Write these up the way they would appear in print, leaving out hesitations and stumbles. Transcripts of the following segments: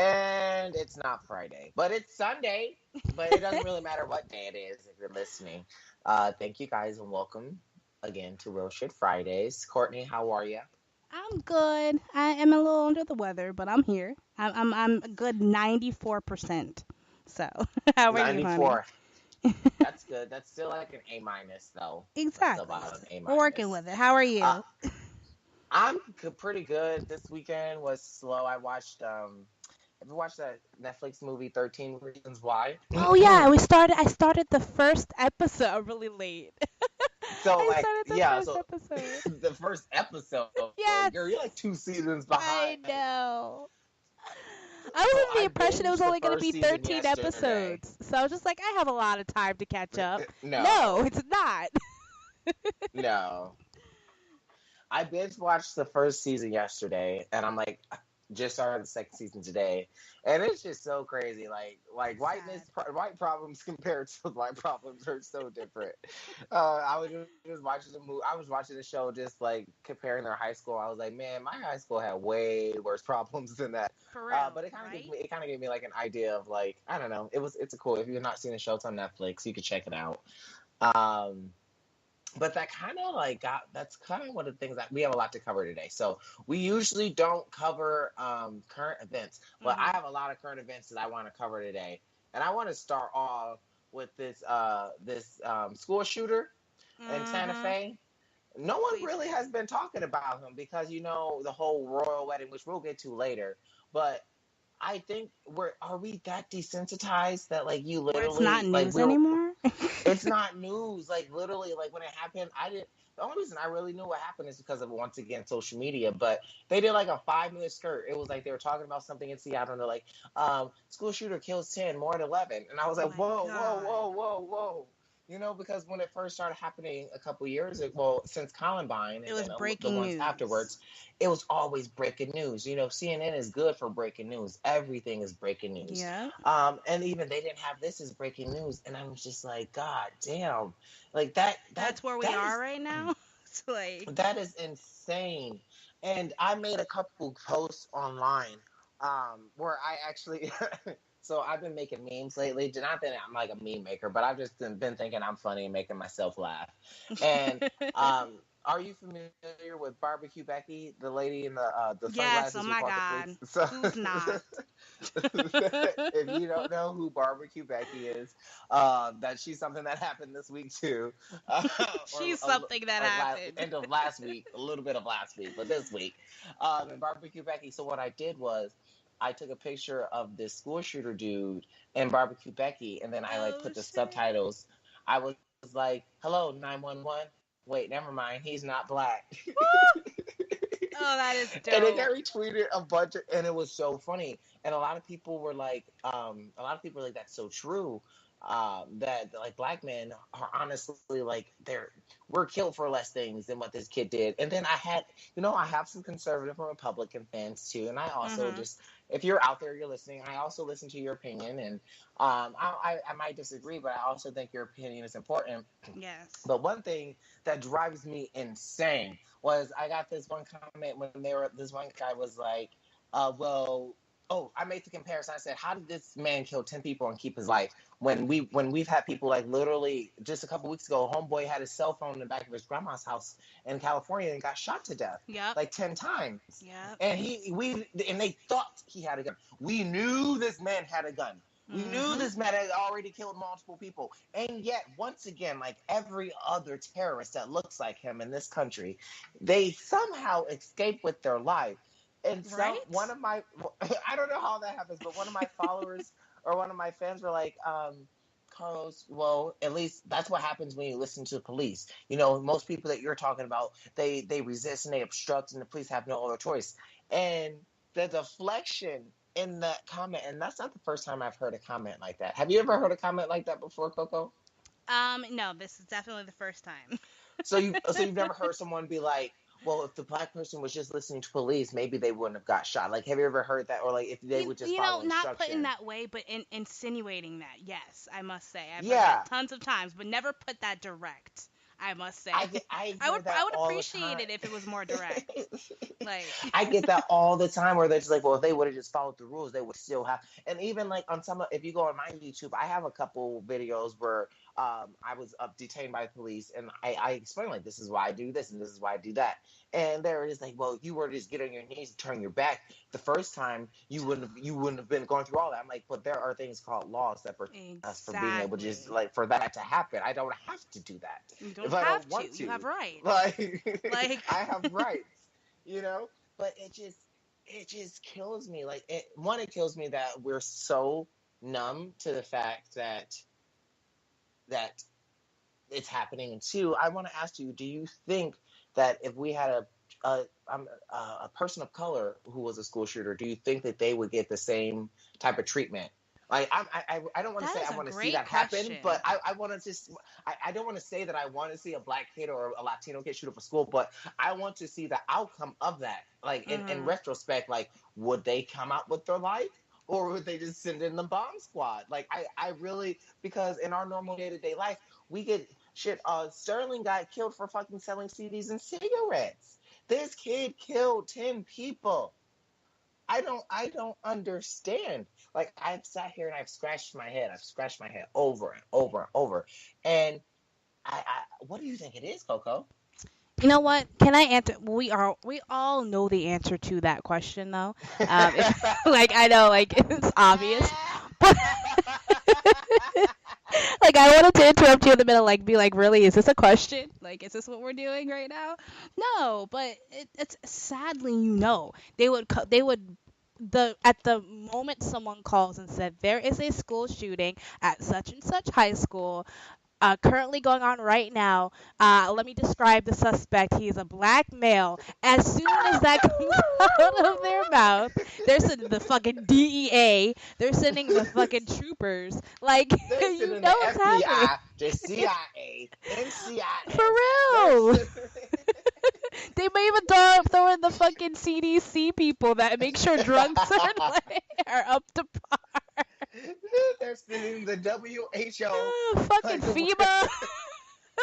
And it's not Friday, but it's Sunday. But it doesn't really matter what day it is if you're listening. Thank you guys and welcome again to Real Shit Fridays. Courtney, how are you? I'm good. I am a little under the weather, but I'm here. I'm a good 94%. So, how are you, honey? 94. That's good. That's still like an A minus, though. That's still Exactly. about an A We're working minus. with it. How are Uh, you? pretty good. This weekend was slow. I watched. Have you watched that Netflix movie 13 Reasons Why? Oh yeah, I started the first episode really late. So I like started the yeah, first so episode. the first episode, Yes, girl, you're like 2 seasons behind. I know. I was So under the I impression it was binged the only going to first be season 13 yesterday. episodes. So I was just like, I have a lot of time to catch up. No, No, it's not. no. I binge watched the first season yesterday, and I'm like, just started the second season today, and it's just so crazy. Like Sad. white problems compared to white problems are so different. I was just watching the movie. I was watching the show, just like comparing their high school. I was like, man, my high school had way worse problems than that. For real, But right? it kind of gave me like an idea of like I don't know. It's a cool. If you've not seen the show, it's on Netflix. You can check it out. Um, but that kind of like got that's kind of one of the things that we have a lot to cover today. So we usually don't cover current events, but I Mhm. have a lot of current events that I want to cover today, and I want to start off with this school shooter in Santa Mhm. Fe. No one Please really do. has been talking about him because the whole royal wedding, which we'll get to later. But I think we're are we that desensitized that like you Where it's not literally like news we're anymore. it's not news. Like literally, like when it happened, I didn't. The only reason I really knew what happened is because of once again social media. But they did like a 5 minute skirt. It was like they were talking about something in Seattle. And they're like, school shooter kills 10, more than 11. And I was Oh like, my whoa, whoa, God. whoa, whoa, whoa. Because when it first started happening a couple years ago, well, since Columbine It and was then the breaking ones news. afterwards, it was always breaking news. CNN is good for breaking news. Everything is breaking news. Yeah. And even they didn't have this as breaking news, and I was just like, God damn, like that that That's where we that are is right now. It's like, that is insane. And I made a couple posts online, where I actually. So I've been making memes lately. Not that I'm like a meme maker, but I've just been thinking I'm funny and making myself laugh. And um, are you familiar with Barbecue Becky, the lady in the yes, oh sunglasses who my called the police? God. So Who's not? if you don't know who Barbecue Becky is, that she's something that happened this week too, or She's something that happened. end of last week, a little bit of last week, but this week, and Barbecue Becky. So what I did was. I took a picture of this school shooter dude and Barbecue Becky, and then I like Oh put the shit. subtitles. I was like, "Hello, 911." Wait, never mind. He's not black. Woo! Oh, that is And it got dope. retweeted a bunch of, and it was so funny. And a lot of people were like, that's so true. That like black men are honestly like we're killed for less things than what this kid did. And then I have some conservative and Republican fans too. And I also Mhm. just, if you're out there, you're listening. I also listen to your opinion, and I might disagree, but I also think your opinion is important. Yes. But one thing that drives me insane was I got this one comment when this one guy was like, well, oh, I made the comparison. I said, how did this man kill 10 people and keep his life when we've had people like literally just a couple weeks ago, homeboy had his cell phone in the back of his grandma's house in California and got shot to death Yep. like 10 times. Yep. And they thought he had a gun. We knew this man had a gun. We knew Mhm. this man had already killed multiple people. And yet, once again, like every other terrorist that looks like him in this country, they somehow escape with their life. And Right? one of my, I don't know how that happens, but one of my followers or one of my fans were like, Carlos, well, at least that's what happens when you listen to the police. Most people that you're talking about, they resist and they obstruct, and the police have no other choice. And the deflection in that comment, and that's not the first time I've heard a comment like that. Have you ever heard a comment like that before, Coco? No, this is definitely the first time. So you've never heard someone be like, "Well, if the black person was just listening to police, maybe they wouldn't have got shot." Like, have you ever heard that, or like if they would just follow Not put in instruction? that way, but insinuating that. Yes, I must say. I've heard Yeah, that tons of times, but never put that direct. I must say. I I hear would that I would all the appreciate time. it if it was more direct. Like, I get that all the time where they're just like, well, if they would have just followed the rules, they would still have. And even like on some, if you go on my YouTube, I have a couple videos where I was detained by the police, and I explain like, this is why I do this and this is why I do that. And they're just like, well, if you were to just get on your knees and turn your back the first time, you wouldn't have been going through all that. I'm like, but there are things called laws that protect us for being able to just exactly. like for that to happen. I don't have to do that You don't if I don't have to. want You have to. rights. Like Like, I have rights, you know. But it just kills me. Like it kills me that we're so numb to the fact that it's happening. And two, I want to ask you: do you think that if we had a person of color who was a school shooter, do you think that they would get the same type of treatment? Like I don't want to that say is I a want to see great that happen, but question. I want to just I don't want to say that I want to see a black kid or a Latino kid shoot up a school, but I want to see the outcome of that. Like in Hmm. retrospect, like would they come out with their life? Or would they just send in the bomb squad? Like I really because in our normal day to day life, we get shit. Sterling got killed for fucking selling CDs and cigarettes. This kid killed 10 people. I don't understand. Like I've sat here and I've scratched my head. I've scratched my head over and over and over. And I what do you think it is, Coco? You know what? Can I answer? We all know the answer to that question, though. Like, I know, like, it's obvious, but like, I wanted to interrupt you in the middle, like, be like, really, is this a question? Like, is this what we're doing right now? No, but it's sadly, they would at the moment someone calls and said there is a school shooting at such and such high school, currently going on right now. Let me describe the suspect. He is a black male. As soon as that comes out of their mouth, they're sending the fucking DEA. They're sending the fucking troopers. Like, They're you sending know the what's happening. FBI, the CIA, For NCIS. They're real. They may even throw in the fucking CDC people that make sure drugs are, like, are up to par. they're sending the WHO. Fucking Like FEMA.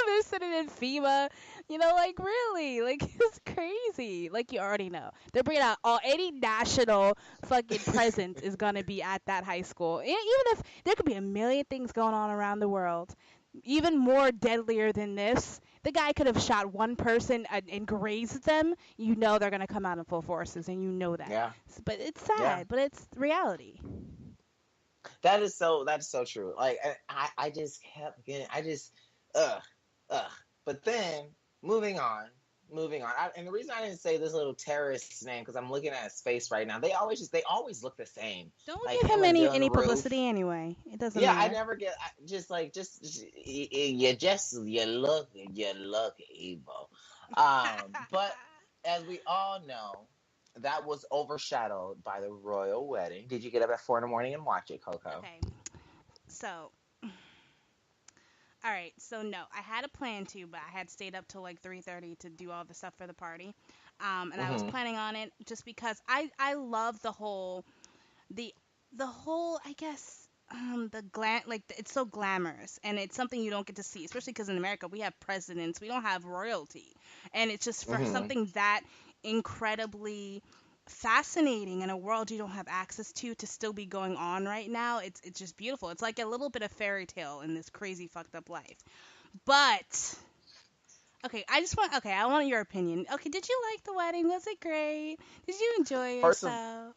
They're sitting in FEMA. Like, really, like, it's crazy. Like, you already know they're bringing out any national fucking presence is gonna be at that high school. Even if there could be a million things going on around the world, even more deadlier than this. The guy could have shot one person and grazed them. You know they're gonna come out in full forces, and you know that. yeah, But it's yeah. sad. But it's reality. That is so true. Like I just kept getting I just ugh ugh. But then moving on, and the reason I didn't say this little terrorist's name because I'm looking at his face right now. They always look the same. Don't Like give him him and any Dylan Roof. publicity anyway. It doesn't Yeah, I matter. never get just you look evil. But as we all know, that was overshadowed by the royal wedding. Did you get up at 4 in the morning and watch it, Coco? Okay, so all right, so no, I had a plan to, but I had stayed up till like 3:30 to do all the stuff for the party. And I was Mm-hmm. planning on it just because I love the the whole, I guess, the it's so glamorous, and it's something you don't get to see, especially because in America we have presidents, we don't have royalty, and it's just for Mm-hmm. something that incredibly fascinating in a world you don't have access to still be going on right now. It's just beautiful. It's like a little bit of fairy tale in this crazy fucked up life. But okay, I want your opinion. Okay, did you like the wedding? Was it great? Did you enjoy First of yourself?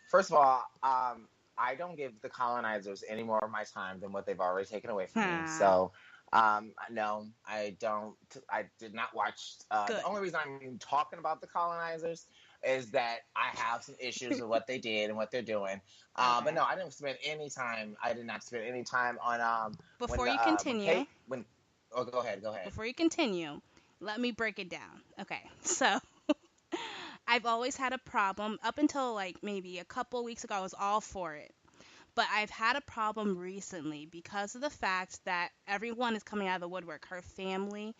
first of all, I don't give the colonizers any more of my time than what they've already taken away from me. Ah, So, no, I don't. I did not watch. The good. only reason I'm even talking about the colonizers is that I have some issues with what they did and what they're doing. But Okay. no, I didn't spend any time. I did not spend any time on Before you when continue, Kate when. Oh, go ahead. Go ahead. before you continue, let me break it down. Okay. So, I've always had a problem up until like maybe a couple weeks ago. I was all for it. But I've had a problem recently because of the fact that everyone is coming out of the woodwork. Her family,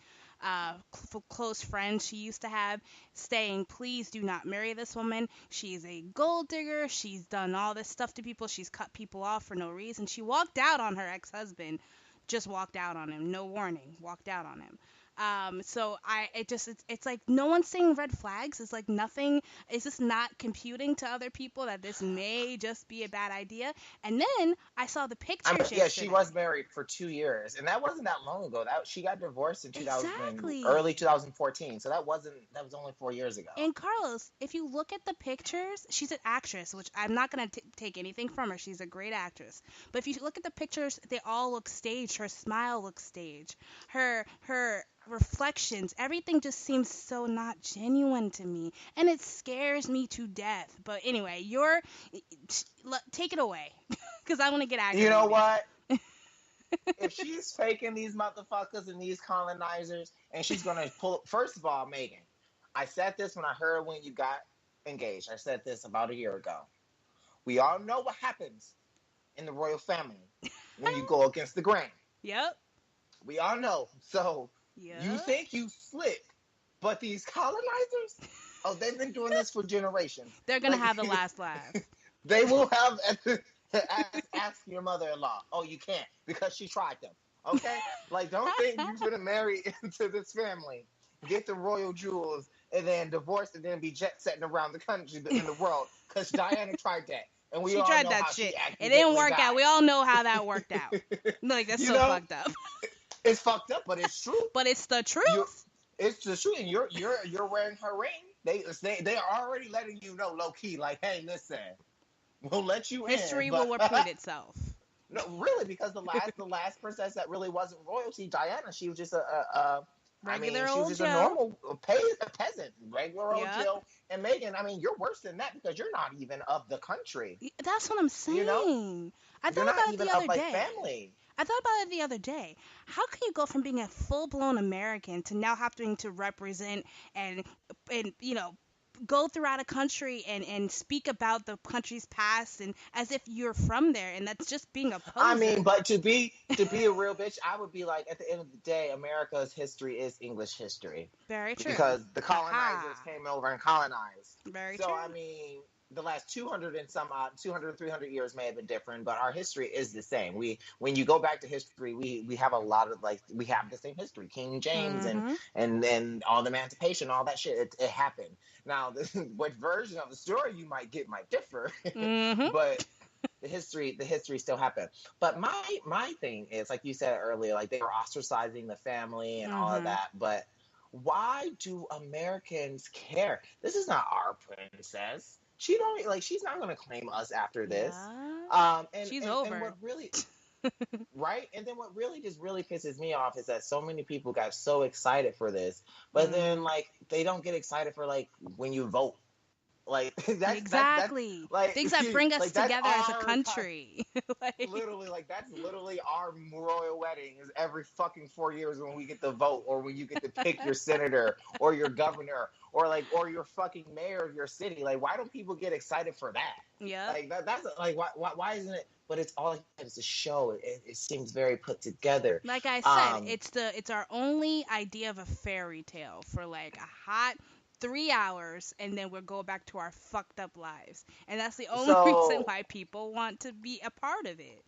close friends she used to have, saying, please do not marry this woman. She's a gold digger. She's done all this stuff to people. She's cut people off for no reason. She walked out on her ex husband, just walked out on him. No warning, walked out on him. So it's like no one's seeing red flags. It's like nothing. It's just not computing to other people that this may just be a bad idea. And then I saw the I mean, pictures yeah, she yesterday. was married for 2 years, and that wasn't that long ago. That she got divorced in 2000, early Exactly. 2014. So that was only 4 years ago. And Carlos, if you look at the pictures, she's an actress, which I'm not going to take anything from her. She's a great actress. But if you look at the pictures, they all look staged. Her smile looks staged. Her reflections, everything just seems so not genuine to me. And it scares me to death. But anyway, take it away cuz I want to get You know aggravated. what? If she's faking these motherfuckers and these colonizers, and she's gonna pull. First of all, Megan, I said this when I heard when you got engaged. I said this about a year ago. We all know what happens in the royal family when you go against the grain. Yep. We all know. So you Yep. think you slick, but these colonizers, oh, they've been doing this for generations. They're going to Like have the last laugh. they will have ask your mother-in-law. Oh, you can't because she tried them. Okay, like don't think you're gonna marry into this family, get the royal jewels, and then divorce, and then be jet setting around the country in the world because Diana tried that, and we She all tried know that how she shit. It didn't accidentally work out. We died. all know how that worked out. Like that's You so know, fucked up. it's fucked up, but it's true. But it's the You, truth. it's the truth, and you're wearing her ring. They are already letting you know low key, like, hey, listen, we'll let you in, History but will repeat itself. no, really, because the last princess that really wasn't royalty, Diana, she was just a I mean, Regular she was old just a Joe. normal a peasant, regular old Yep. Jill. And Megan, I mean, you're worse than that because you're not even of the country. That's what I'm You know, saying. I you're thought not about it even the of other like day. family. I thought about it the other day. How can you go from being a full-blown American to now having to represent and go throughout a country and speak about the country's past and as if you're from there and that's just being a I mean, poser. but to be a real bitch, I would be like, at the end of the day, America's history is English history Very true. because the colonizers Aha. came over and colonized. Very So I true. mean, the last 200 and some odd 200 300 years may have been different, but our history is the same. We When you go back to history, we have a lot of, like, we have the same history. King James and Mhm. and all the emancipation, all that shit, it happened. Now, what version of the story you might get might differ, Mhm. but the history still happened. But my thing is, like you said earlier, like they were ostracizing the family and all of Mhm. that. But why do Americans care? This is not our princess. She don't like. She's not going to claim us after this. Yeah. And, She's and over. what really, right? And then what really just really pisses me off is that so many people got so excited for this, but then Mm. like they don't get excited for, like, when you vote. Like that's Exactly. like Things that bring us like that's together as a our country. Like, literally, like, that's literally our royal wedding is every fucking 4 years when we get to vote, or when you get to pick your senator or your governor, or your fucking mayor of your city. Like, why don't people get excited for that? yep. Like that's like, why isn't it? But it's all, it's a show. It seems very put together. Like I said, um it's our only idea of a fairy tale for like a hot 3 hours, and then we'll go back to our fucked up lives. And that's the only reason so why people want to be a part of it.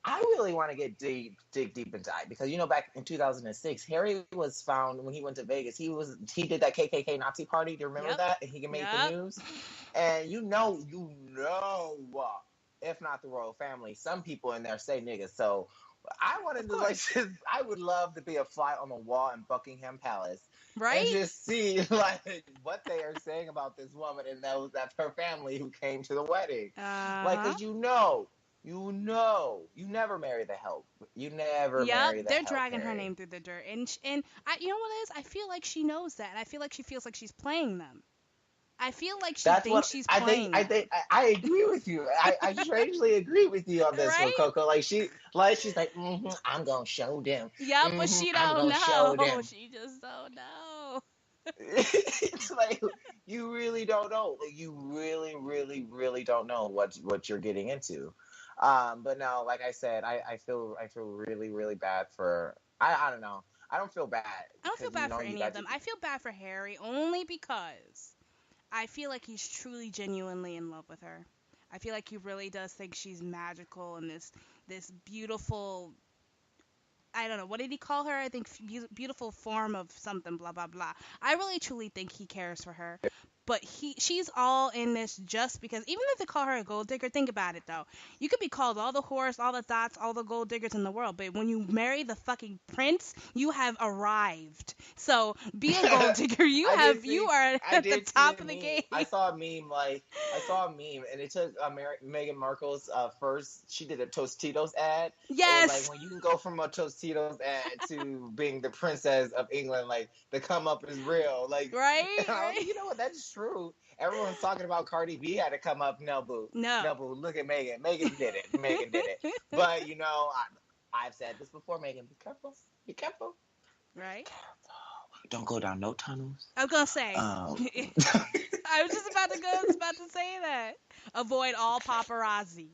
I really want to dig deep into it because, back in 2006, Harry was found when he went to Vegas. He did that KKK Nazi party. Do you remember Yep. that? And he made the Yep. news. And if not the royal family, some people in there say niggas. So I Of wanted to, like, course. I would love to be a fly on the wall in Buckingham Palace and Right? just see, like, what they are saying about this woman, and that's her family who came to the wedding. Like, Uh-huh. cause you never marry the help. You never Yep, marry the they're help, dragging her Harry. name through the dirt. And you know what it is? I feel like she knows that. And I feel like she feels like she's playing them. I feel like she That's thinks what she's I think. playing I them. think I agree with you. I strangely agree with you on this one, Right? Coco. She's like, I'm gonna show them. Yep, but she I'm don't gonna show know. them. She just don't know. It's like you really don't know. Like, you really, really, really don't know what you're getting into. But no, like I said, I feel really, really bad for. I don't know. I don't feel bad I don't feel because bad for you any of got to. them. I feel bad for Harry only because I feel like he's truly genuinely in love with her. I feel like he really does think she's magical and this beautiful I don't know, what did he call her? I think beautiful form of something, blah blah blah. I really truly think he cares for her. But she's all in this just because, even if they call her a gold digger, think about it though. You could be called all the whores, all the thoughts, all the gold diggers in the world, but when you marry the fucking prince, you have arrived. So be a gold digger. You are at the top of the game. I saw a meme, and it took Meghan Markle's first. She did a Tostitos ad. Yes. It was like, when you can go from a Tostitos ad to being the princess of England, like the come up is real. Like, right. You know what? That's true. Everyone's talking about Cardi B had to come up. No, boo. Look at Megan. Megan did it. But I've said this before, Megan. Be careful. Right. Careful. Don't go down no tunnels. I was gonna say. I was just about to say that. Avoid all paparazzi.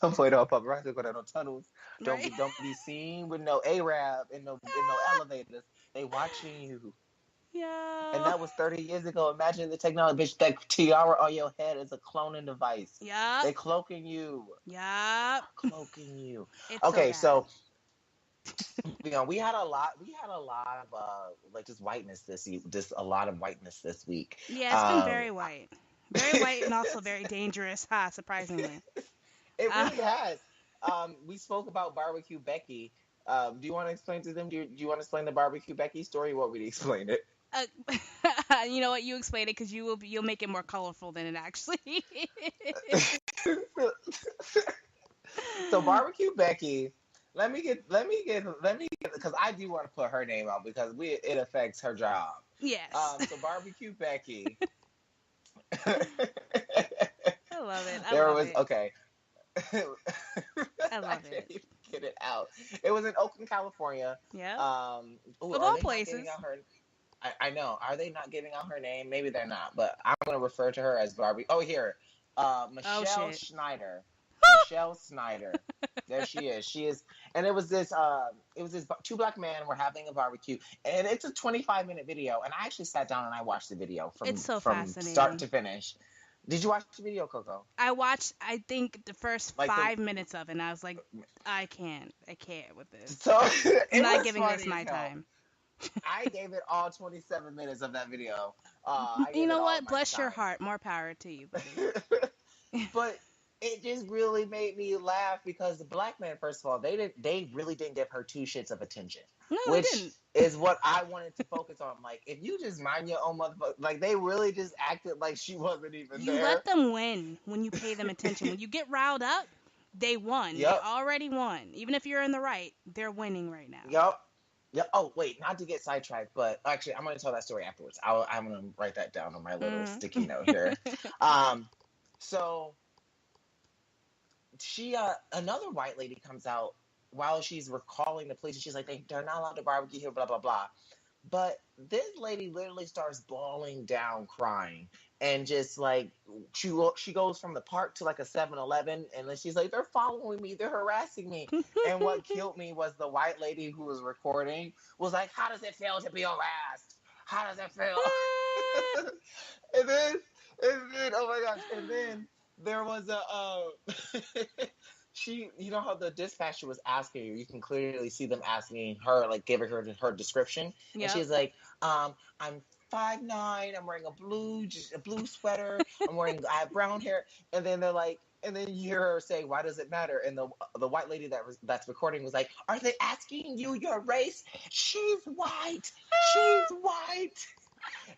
Avoid all paparazzi. Go down no tunnels. Right? Don't be seen with no Arab in no elevators. They watching you. Yeah. And that was 30 years ago. Imagine the technology. Bitch, that tiara on your head is a cloning device. Yeah. They cloaking you. Yeah. Cloaking you. It's okay, so we had a lot of like just whiteness a lot of whiteness this week. Yeah, it's been very white. Very white and also very dangerous, surprisingly. It really has. We spoke about Barbecue Becky. Do you want to explain to them? Do you want to explain the Barbecue Becky story? What would you explain it? You know what? You explain it because you'll make it more colorful than it actually is. So Barbecue Becky, let me get because I do want to put her name out because it affects her job. Yes. So Barbecue Becky. I love it. Okay. I love it. Can't even get it out. It was in Oakland, California. Yeah. Of all places. I know. Are they not giving out her name? Maybe they're not. But I'm going to refer to her as Barbie. Oh, here. Michelle Schneider. Michelle Snyder. There she is. She is. And it was this two black men were having a barbecue. And it's a 25-minute video. And I actually sat down and I watched the video from start to finish. Did you watch the video, Coco? I watched, I think, the first 5 minutes of it, and I was like, I can't with this. So I'm not giving this my time. I gave it all 27 minutes of that video. You know what? Bless your heart. More power to you, buddy. But it just really made me laugh because the black man, first of all, they really didn't give her two shits of attention. No, which they didn't. Is what I wanted to focus on. Like, if you just mind your own motherfucker, like they really just acted like she wasn't even there. You let them win when you pay them attention. When you get riled up, they won. Yep. They already won. Even if you're in the right, they're winning right now. Yep. Yeah. Oh, wait, not to get sidetracked, but actually, I'm going to tell that story afterwards. I'm going to write that down on my little sticky note here. So she, another white lady comes out while she's recalling the police, and she's like, they're not allowed to barbecue here, blah, blah, blah. But this lady literally starts bawling down, crying, and just like she goes from the park to like a 7-Eleven, and then she's like, they're following me, they're harassing me. And what killed me was the white lady who was recording was like, how does it feel to be harassed? How does it feel? and then oh my gosh, and then there was you know how the dispatcher was asking you can clearly see them asking her, like giving her description. Yep. And she's like, I'm 5'9", I'm wearing a blue sweater, I have brown hair. And then they're like, and then you hear her say, why does it matter? And the white lady that's recording was like, are they asking you your race? She's white.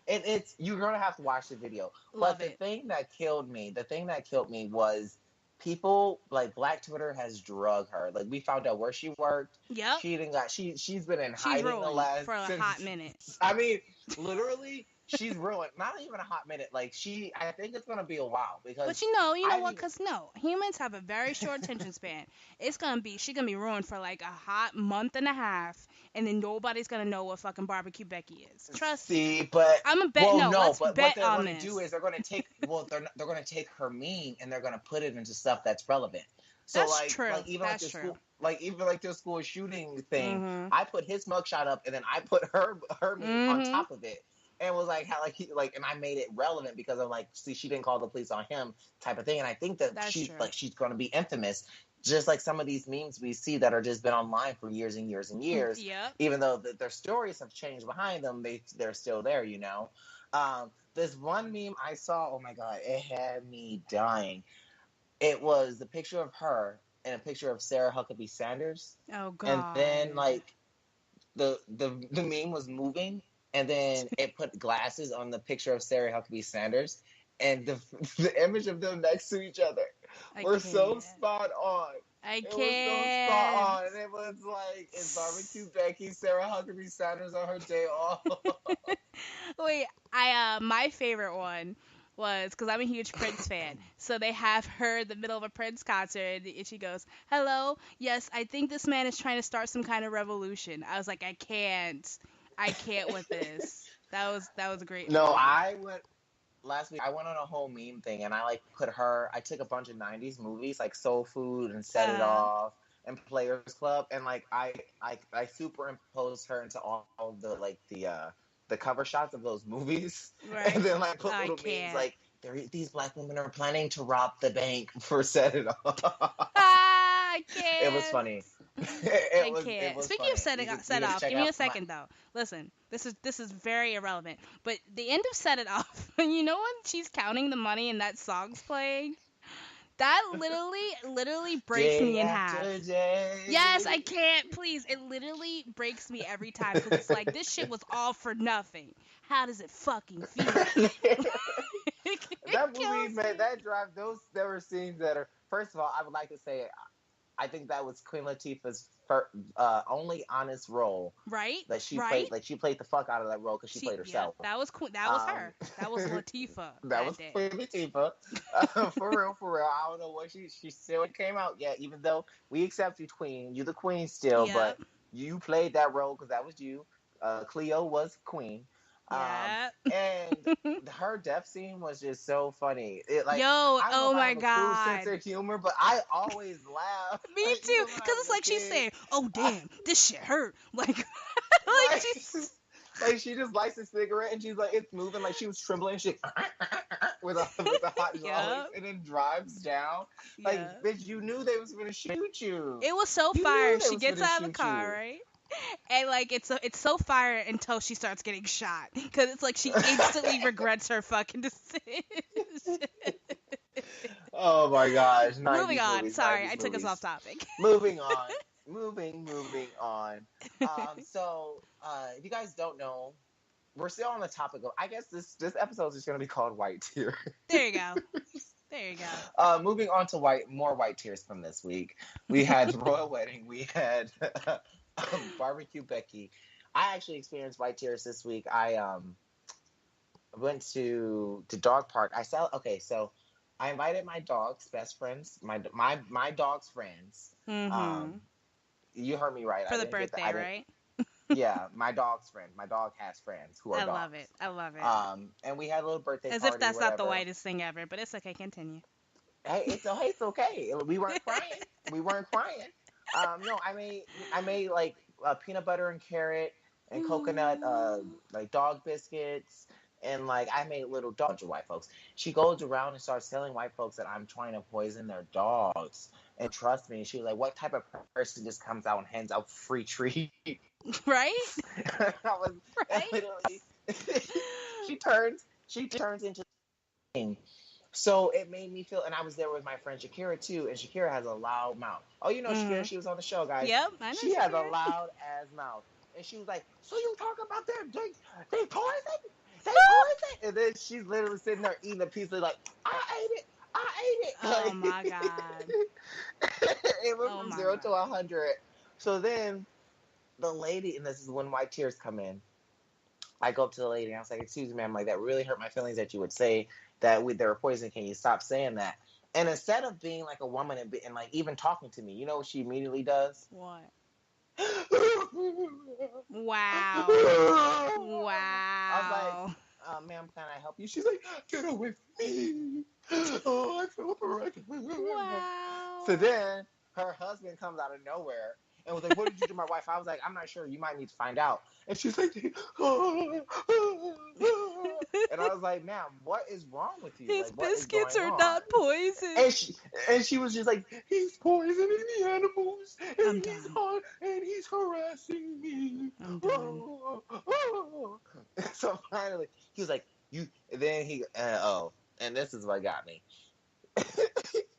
And you're going to have to watch the video. But the thing that killed me was people, like, Black Twitter has drugged her. Like, we found out where she worked. Yep. She's been in hiding for a hot minute. I mean, literally, she's ruined. Not even a hot minute. Like, I think it's going to be a while. But you know what? Because humans have a very short attention span. She's going to be ruined for like a hot month and a half. And then nobody's gonna know what fucking Barbecue Becky is. Trust me. But I'm a bet. Let's bet on this. What they're gonna do is they're gonna take. Well, they're gonna take her meme and they're gonna put it into stuff that's relevant. So that's true. Like even that's like the true. school, like even like the school shooting thing, I put his mugshot up and then I put her meme on top of it. And was like how and I made it relevant because I'm like, see, she didn't call the police on him type of thing. And I think that she's gonna be infamous. just like some of these memes we see that are just been online for years and years and years, Yep. even though their stories have changed behind them, they're still there, you know. This one meme I saw, oh my god, it had me dying. It was the picture of her and a picture of Sarah Huckabee Sanders, Oh and then God. like the meme was moving, and then it put glasses on the picture of Sarah Huckabee Sanders, and the image of them next to each other I were so can't. spot on. I It was so spot can't. on. It was like, it's barbecue Becky, Sarah Huckabee Sanders on her day off. Wait, I my favorite one was because I'm a huge Prince fan. So they have her in the middle of a Prince concert, and she goes, "Hello, yes, I think this man is trying to start some kind of revolution." I was like, I can't with this. That was a great No, moment. I went last week. I went on a whole meme thing, and I like put her. I took a bunch of '90s movies like Soul Food and Set It Uh, Off and Players Club, and like I superimposed her into all the like the cover shots of those movies, and right. then like put I little memes can't. like these black women are planning to rob the bank for Set It Off. I It was can't. funny. I It can't. was Speaking of funny. You set need to off, check give me out a my. second though. Listen, this is very irrelevant. But the end of set it off, you know when she's counting the money and that song's playing, that literally breaks Day me in half. after day. Yes, I can't. Please, it literally breaks me every time because it's like this shit was all for nothing. How does it fucking feel? It That movie, kills man, me. that drive, those, there were scenes that are, first of all, I would like to say, I think that was Queen Latifah's only honest role Right, that she right. played. Like, she played the fuck out of that role because she played Yep, herself. that was that was Um, her. That was Latifah that that was day. Queen Latifah. For real, for real. I don't know what she still came out yet, even though we accept you, Queen. You the Queen still, but Yep, you played that role because that was you. Cleo was Queen. Um, yep. and her death scene was just so funny. It like Yo, I don't know oh if I my have a cruel sense god. of humor, but I always laugh. Me Like too. even when Cause I was it's a like she's kid, saying, "Oh I, damn, this shit hurt." Like, like right? she's. Like she just lights a cigarette and she's like it's moving like she was trembling. She with a hot voice Yep, and then drives down. Like yep. bitch, you knew they was gonna shoot you. It was so You fire. knew they She was gets gonna out of the shoot car, you. right? And like it's so fire until she starts getting shot. Cause it's like she instantly regrets her fucking decision. Oh my gosh, Moving 90s on. movies, Sorry, 90s I took us off movies. topic. Moving on. Moving on. So if you guys don't know, we're still on the topic of I guess this episode is just gonna be called White Tear. There you go. There you Moving on to more white tears from this week. We had the Royal Wedding. We had Barbecue Becky. I actually experienced white tears this week. I went to the dog park. So I invited my dog's best friends, my dog's friends. go. Mhm. Um, you heard me right. For I the didn't get that. birthday, I didn't. right? Yeah, my dog's friend. My dog has friends who are I love dogs. it. I love it. And we had a little birthday As if party, that's not the whatever. whitest thing ever, but it's okay. Continue. Hey, it's okay. We weren't crying. We weren't crying. No, I made like peanut butter and carrot and coconut like dog biscuits, and like I made little dog to white folks. She goes around and starts telling white folks that I'm trying to poison their dogs. And trust me, she was like, "What type of person just comes out and hands out free treats?" Right? I was and Right? literally she turns into thing. So it made me feel, and I was there with my friend Shakira too, and Shakira has a loud mouth. Oh, you know Shakira, Mhm. she was on the show, guys. Yep, I know She has a Shakira. loud ass mouth, and she was like, "So you talk about they poison, they poison," and then she's literally sitting there eating a piece of like, "I ate it, I Oh ate my it," god. like it went Oh from my 0 to 100. So then the lady, and this is when white tears come in. I go up to the lady and I was like, "Excuse me, ma'am, like that really hurt my feelings that you would say that they were poison. Can you stop saying that?" And instead of being like a woman and like even talking to me, you know what she immediately does? What? I Wow. was like, Wow. "Ma'am, can I help you?" She's like, "Get away from me! Oh, I feel pregnant." So Wow. then her husband comes out of nowhere and was like, "What did you do to my wife?" I was like, "I'm not sure. You might need to find out." And she's like, And I was like, ma'am, what is wrong with you? His Like, what is biscuits going are on? not poison. And she was just like, he's poisoning the animals, I'm and done. he's harassing me. I'm done. So finally, he was like, you. And then and this is what got me.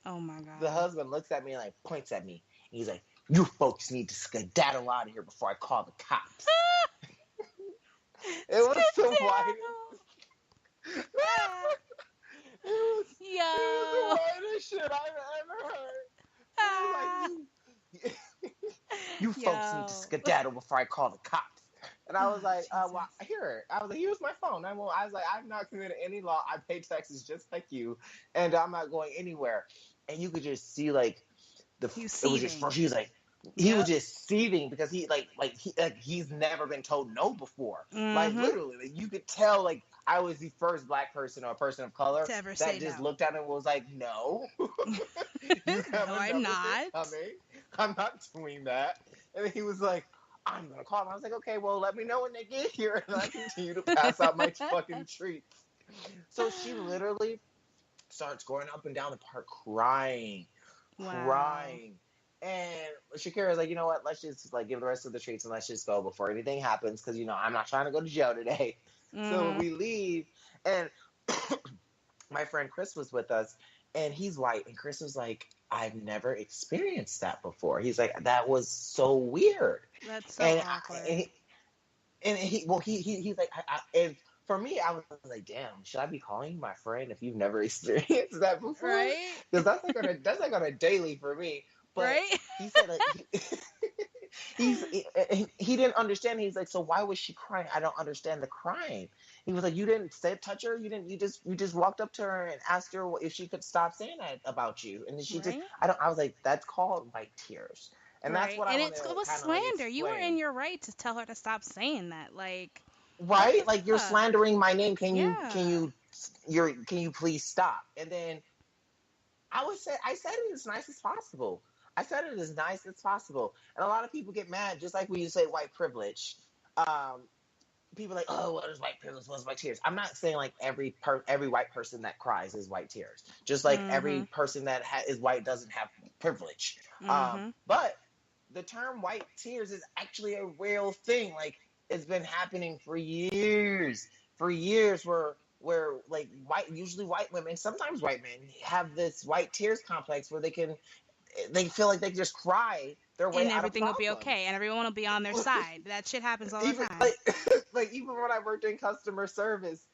Oh my The god. husband looks at me and like points at me. And he's like, you folks need to skedaddle out of here before I call the cops. It was the whitest. Skedaddle. It was the Yo. whitest shit I've ever heard. He was Ah. like, you folks need to Yo. skedaddle before I call the cops. And I Oh, was like, Jesus. well, here. I was like, here's my phone. I was like, I've not committed any law. I pay taxes just like you, and I'm not going anywhere. And you could just see like You it was just seething. he was like he was Yep. just seething because he's never been told no before. Like Mm-hmm. literally, like, you could tell like I was the first black person or a person of color To ever that say just no. looked at him and was like, no, you have No, a I'm number thing not. coming. I'm not doing that. And then he was like, I'm gonna call him. I was like, okay, well, let me know when they get here, and I continue to pass out my fucking treats. So she literally starts going up and down the park crying, Wow. crying. And Shakira's like, you know what? Let's just like give the rest of the treats and let's just go before anything happens because I'm not trying to go to jail today. So Mm-hmm. we leave, and my friend Chris was with us, and he's white, and Chris was like, I've never experienced that before. He's like, that was so weird, That's so and awkward. he's like, and for me, I was like, damn, should I be calling you my friend if you've never experienced that before? Right? Because that's like on a daily for me. But Right? he said like he didn't understand. He's like, so why was she crying? I don't understand the crying. He was like, you didn't touch her. You just walked up to her and asked her if she could stop saying that about you. And then she just Right? I was like, that's called white tears. And that's Right. what I And want to it was kind of like slander. You were in explain. your right to tell her to stop saying that. Like, what Right? the Like you're fuck? slandering my name. Yeah. Can you please stop? And then I said it as nice as possible. I said it as nice as possible. And a lot of people get mad, just like when you say white privilege. Um, People are like, oh, what is white privilege? What's white tears? I'm not saying like every white person that cries is white tears. Just like every Mm-hmm. person that is white doesn't have privilege. Mm-hmm. But the term white tears is actually a real thing. Like it's been happening for years, where like usually white women, sometimes white men have this white tears complex where they feel like they can just cry their way And out of everything will be problems. okay, and everyone will be on their side. That shit happens all the Even time. like like even when I worked in customer service,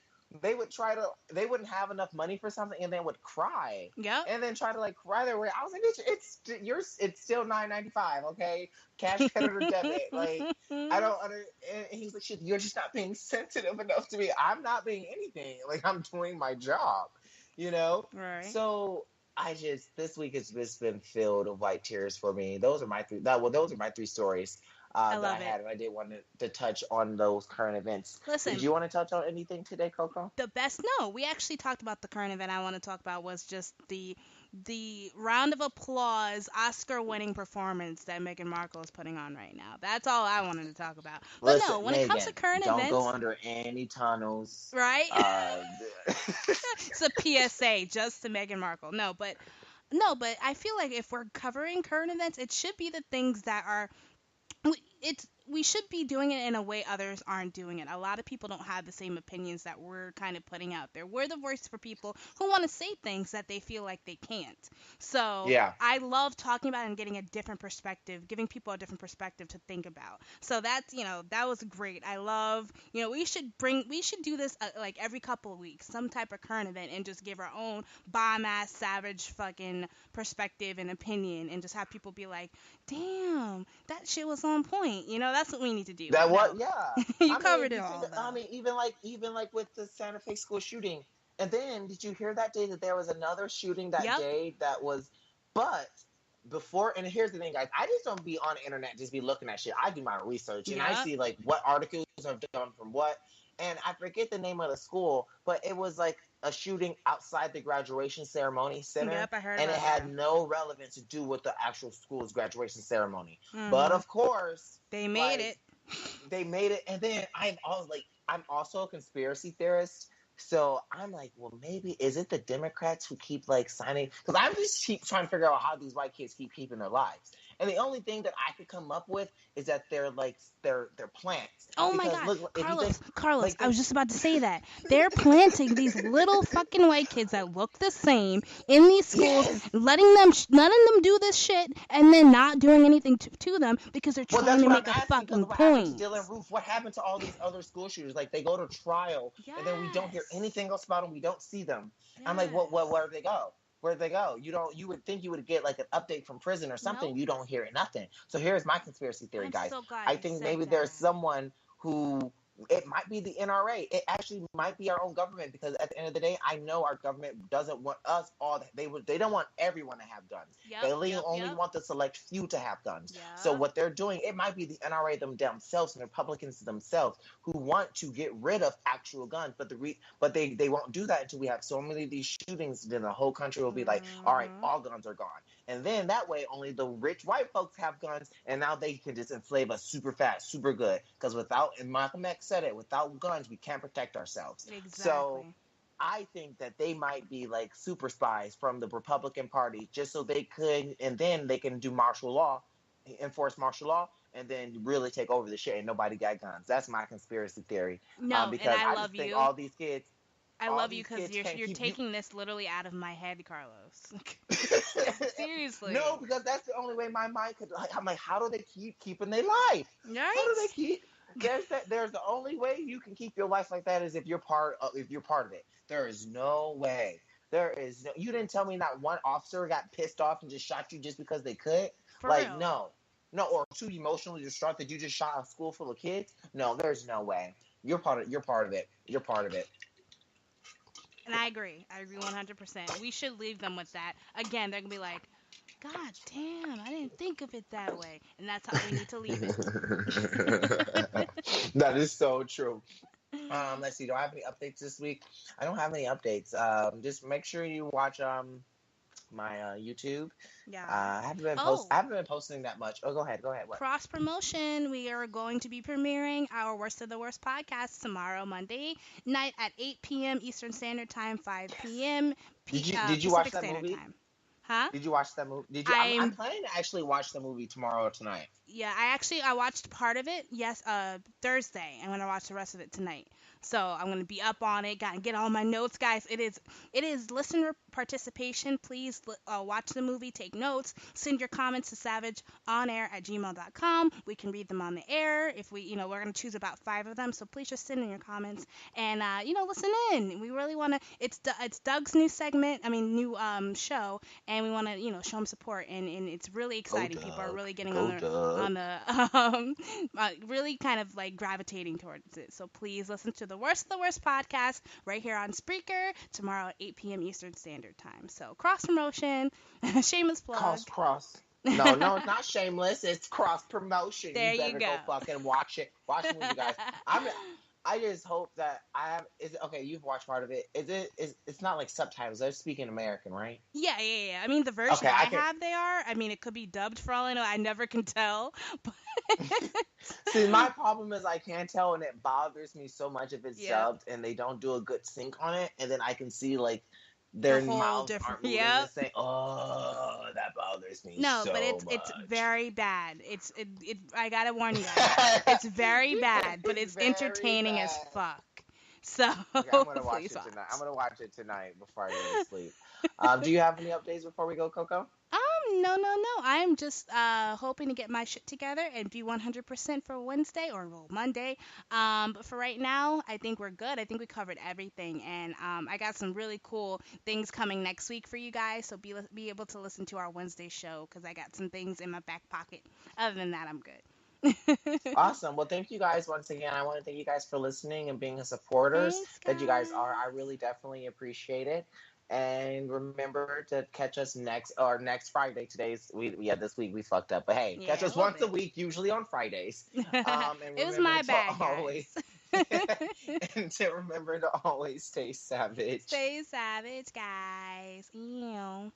they wouldn't have enough money for something and they would cry Yep. and then try to like cry their way. I was like, it's still $9.95, okay? Cash, credit, or debit. Like I don't under. And he's like, shit, you're just not being sensitive enough to me. I'm not being anything. Like I'm doing my job, you know. Right. So this week has just been filled with white tears for me. Those are my three stories I that I love it. had, and I did want to touch on those current events. Did Listen, you want to touch on anything today, Coco? the best. No, we actually talked about the current event. I want to talk about was just the round of applause, Oscar-winning performance that Meghan Markle is putting on right now. That's all I wanted to talk about. But no, Listen, when it comes Megan, to current don't go events, under any tunnels. right? Uh, It's a PSA just to Meghan Markle. No, but I feel like if we're covering current events, it should be the things that are we should be doing it in a way others aren't doing it. A lot of people don't have the same opinions that we're kind of putting out there. We're the voice for people who want to say things that they feel like they can't. So yeah, I love talking about it and getting a different perspective, giving people a different perspective to think about. So that's, that was great. I love, we should do this like every couple of weeks, some type of current event, and just give our own bomb ass savage fucking perspective and opinion, and just have people be like, damn, that shit was on point. That's what we need to do. that But what? no, Yeah. you I mean, covered it all I though. mean, even like with the Santa Fe school shooting, and then did you hear that day that there was another shooting that Yep. day that was, but before, and here's the thing, guys, I just don't be on the internet, just be looking at shit. I do my research and I Yep. see like what articles have done from what, and I forget the name of the school, but it was like a shooting outside the graduation ceremony center, Yep. I heard and it about had that. no relevance to do with the actual school's graduation ceremony. But Mhm. of course, They made like it. they made it, and then I'm also a conspiracy theorist. So I'm like, well, maybe is it the Democrats who keep like signing? Because I'm just keep trying to figure out how these white kids keep keeping their lives. And the only thing that I could come up with is that they're like they're plants. Oh my Because God, look, if you think Carlos, like I think was just about to say that. They're planting these little fucking white kids that look the same in these schools, yes. letting them do this shit, and then not doing anything to them because they're Well, trying that's to what I'm make a asking. Because fucking what happened to point. Dylan Roof? What happened to all these other school shooters? Like they go to trial, and then we don't hear Yes. anything else about them. We don't see them. I'm like, what? Yes. Where did they go? Where did they go? You don't. You would think you would get like an update from prison or something. Nope. You don't hear nothing. So here's my conspiracy theory, I'm guys. so glad I you think said maybe there's that. someone who it might be the NRA. It actually might be our own government because at the end of the day, I know our government doesn't want us all. They don't want everyone to have guns. Yep, They only, yep, only yep, want the select few to have guns. So yep. what they're doing, it might be the NRA themselves and Republicans themselves who want to get rid of actual guns, but they won't do that until we have so many of these shootings. Then the whole country will be like, all right, Mhm. all guns are gone, and then that way only the rich white folks have guns, and now they can just enslave us super fast, super good. Because without, and Malcolm X said it, without guns we can't protect ourselves. So Exactly. I think that they might be like super spies from the Republican Party, just so they could, and then they can do martial law, enforce martial law, and then really take over the shit. And nobody got guns. That's my conspiracy theory. No, and Because I I just love think you. I all love you these because kids can't you're keep you. taking this literally out of my head, Carlos. No, Seriously. because that's the only way my mind could. Like, I'm like, how do they keep keeping their life? How do they Right? keep? There's the only way you can keep your life like that is if you're part of it. There is no way. There is no. You didn't tell me not one officer got pissed off and just shot you just because they could. For Like real. no, no, or too emotionally distraught that you just shot a school full of kids. No, there's no way. You're part of it. You're part of it. And I agree. I agree 100%. We should leave them with that. Again, they're going to be like, God damn, I didn't think of it that way. And that's how we need to leave it. That is so true. Let's see. Do I have any updates this week? I don't have any updates. Just make sure you watch my YouTube. Yeah. I Oh, haven't been posting that much. Oh, go ahead. Go ahead. What? cross promotion. We are going to be premiering our Worst of the Worst podcast tomorrow, Monday night at 8 p.m. Eastern Standard Time, 5 Yes. p.m. Did you watch Pacific that Standard movie? Time. Huh? Did you watch that movie? Did you? I'm I'm planning to actually watch the movie tomorrow or tonight. Yeah, I watched part of it. Yes, Thursday. I'm gonna watch the rest of it tonight. So I'm gonna be up on it. Got to get all my notes, guys. It is listener participation. Please watch the movie, take notes, send your comments to savageonair@gmail.com. We can read them on the air. If we're gonna choose about 5 of them. So please just send in your comments and listen in. We really wanna. It's Doug's new segment. I mean, new show, and we wanna show him support, and it's really Go exciting. People are Doug. really getting Go Doug. on the really kind of like gravitating towards it. So please listen to the Worst of the Worst podcast right here on Spreaker tomorrow at 8 p.m. Eastern Standard Time. So cross promotion, shameless plug. Cross. No, no, it's not shameless. It's cross promotion. There You you better go. go fucking watch it. Watch the movie, guys. I just hope that I have. Is it okay? You've watched part of it. It's not like subtitles. They're speaking American, right? Yeah. I mean, the version Okay, I I can. have, they are. I mean, it could be dubbed for all I know. I never can tell. But See, my problem is I can't tell, and it bothers me so much if it's yep, dubbed and they don't do a good sync on it, and then I can see like the their whole mouths different. aren't moving the Yep. same. Oh, that bothers me No, but so it's much. very bad. I gotta warn you guys. It's very bad, but It's it's very entertaining as bad. fuck. So Okay, I'm gonna watch please it tonight. I'm watch. gonna watch it tonight before I go to sleep. Do you have any updates before we go, Coco? No. I'm just hoping to get my shit together and be 100% for Wednesday or well, Monday. But for right now, I think we're good. I think we covered everything, and I got some really cool things coming next week for you guys. So be able to listen to our Wednesday show because I got some things in my back pocket. Other than that, I'm good. Awesome. Well, thank you guys once again. I want to thank you guys for listening and being supporters Thanks, that you guys are. I guys. really definitely appreciate it. And remember to catch us next Friday. This week we fucked up, but hey, catch Yeah, a us little once a bit. week, usually on Fridays. And It was remember my to bad, always guys. and to remember to always stay savage. Stay savage, guys. Ew.